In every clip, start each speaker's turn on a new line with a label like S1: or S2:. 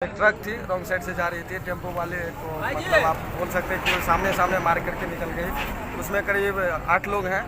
S1: एक ट्रक थी wrong side से जा रही थी, टेम्पो वाले को मतलब आप बोल सकते हैं कि सामने सामने मार करके निकल गई। उसमें करीब 8 लोग हैं,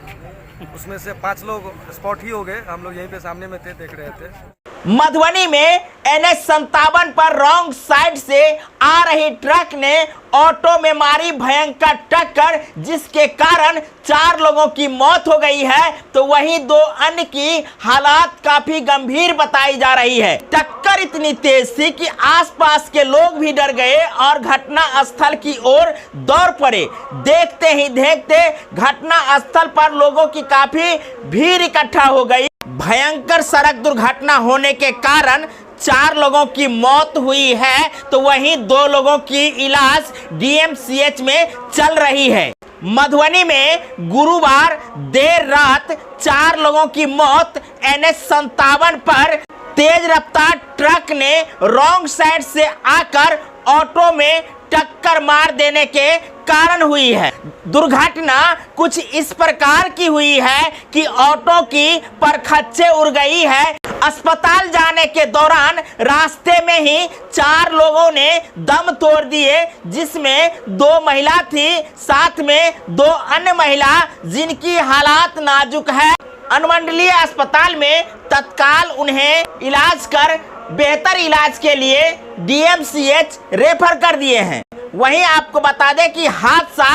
S1: उसमें से 5 लोग स्पॉट ही हो गए। हम लोग यहीं पे सामने में थे, देख रहे थे।
S2: मधुबनी में NH57 पर रॉन्ग साइड से आ रही ट्रक ने ऑटो में मारी भयंकर टक्कर, जिसके कारण 4 लोगों की मौत हो गई है, तो वहीं 2 अन्य की हालात काफी गंभीर बताई जा रही है। टक्कर इतनी तेज थी कि आसपास के लोग भी डर गए और घटना स्थल की ओर दौड़ पड़े। देखते ही देखते घटना स्थल पर लोगों की काफी भीड़ इकट्ठा हो गई। भयंकर सड़क दुर्घटना होने के कारण 4 लोगों की मौत हुई है, तो वहीं 2 लोगों की इलाज DMCH में चल रही है। मधुबनी में गुरुवार देर रात 4 लोगों की मौत NH57 पर तेज रफ्तार ट्रक ने रॉन्ग साइड से आकर ऑटो में टक्कर मार देने के कारण हुई है। दुर्घटना कुछ इस प्रकार की हुई है कि ऑटो की परखच्चे उड़ गई है। अस्पताल जाने के दौरान रास्ते में ही 4 लोगों ने दम तोड़ दिए, जिसमें 2 महिला थी, साथ में 2 अन्य महिला जिनकी हालात नाजुक है। अनुमंडलीय अस्पताल में तत्काल उन्हें इलाज कर बेहतर इलाज के लिए DMCH रेफर कर दिए हैं। वहीं आपको बता दें कि हादसा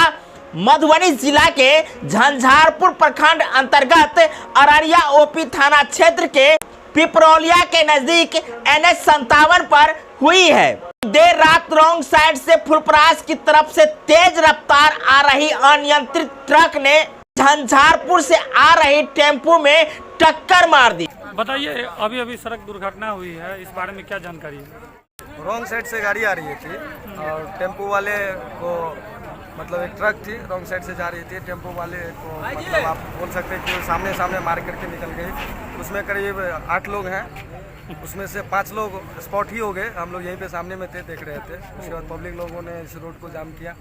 S2: मधुबनी जिला के झंझारपुर प्रखंड अंतर्गत अररिया OP थाना क्षेत्र के पिपरौलिया के नजदीक NH57 पर हुई है। देर रात रॉन्ग साइड से फुलपरास की तरफ से तेज रफ्तार आ रही अनियंत्रित ट्रक ने झंझारपुर से आ रही टेम्पो में टक्कर मार दी।
S3: बताइए, अभी सड़क दुर्घटना हुई है, इस बारे में क्या जानकारी है?
S1: रॉन्ग साइड से गाड़ी आ रही थी और टेम्पो वाले को मतलब एक ट्रक थी रॉन्ग साइड से जा रही थी, टेम्पो वाले को मतलब आप बोल सकते हैं कि सामने सामने मार करके निकल गई। उसमें करीब 8 लोग हैं, उसमें से 5 लोग स्पॉट ही हो गए। हम लोग यहीं पे सामने में थे, देख रहे थे। उसके बाद पब्लिक लोगों ने इस रोड को जाम किया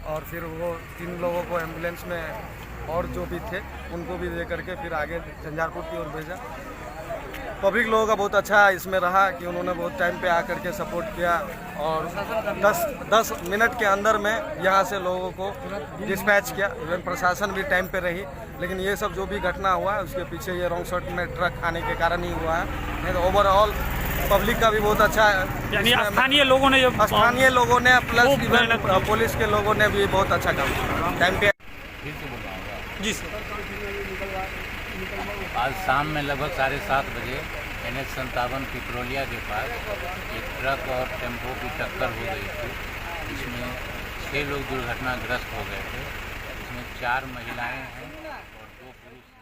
S1: और फिर वो 3 लोगों को एम्बुलेंस में और जो भी थे उनको भी दे करके फिर आगे झंझारपुर की ओर भेजा। पब्लिक लोगों का बहुत अच्छा इसमें रहा कि उन्होंने बहुत टाइम पे आकर के सपोर्ट किया और 10 मिनट के अंदर में यहाँ से लोगों को डिस्पैच किया। इवन प्रशासन भी टाइम पे रही, लेकिन ये सब जो भी घटना हुआ है उसके पीछे ये रॉन्ग साइड में ट्रक आने के कारण ही हुआ है। नहीं तो ओवरऑल पब्लिक का भी बहुत अच्छा है।
S3: यानी स्थानीय लोगों ने
S1: प्लस इवन पुलिस के लोगों ने भी बहुत अच्छा काम किया टाइम पे।
S3: जी सर,
S4: आज शाम में लगभग 7:30 बजे NH57 पिपरौलिया के पास एक ट्रक और टेम्पो की टक्कर हो गई थी। इसमें 6 लोग दुर्घटनाग्रस्त हो गए थे। इसमें 4 महिलाएं हैं और 2 पुरुष।